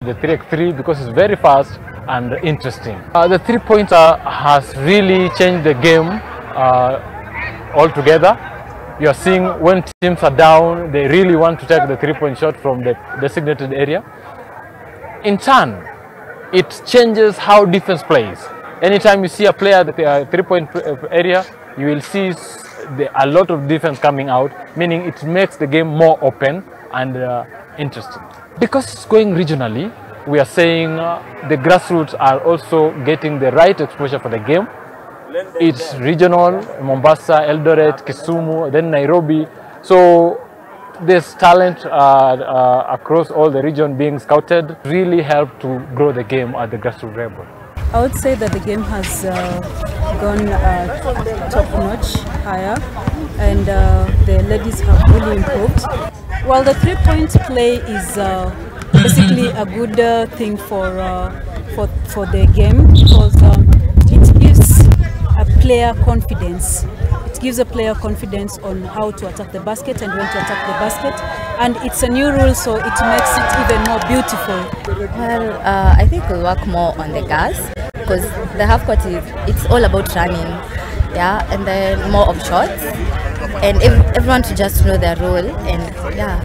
the 3x3 because it's very fast and interesting. The three-pointer has really changed the game altogether. You are seeing when teams are down, they really want to take the three-point shot from the designated area. In turn, it changes how defense plays. Anytime you see a player at the three-point area, you will see a lot of defense coming out, meaning it makes the game more open and interesting. Because it's going regionally, we are saying the grassroots are also getting the right exposure for the game. It's regional, Mombasa, Eldoret, Kisumu, then Nairobi. So this talent across all the region being scouted really helped to grow the game at the grassroots level. I would say that the game has gone top-notch, higher, and the ladies have really improved. Well, the three-point play is basically a good thing for the game because it gives a player confidence. It gives a player confidence on how to attack the basket and when to attack the basket. And it's a new rule, so it makes it even more beautiful. Well, I think we'll work more on the gas because the half court it's all about running, yeah, and then more of shots, and everyone to just know their role, and yeah,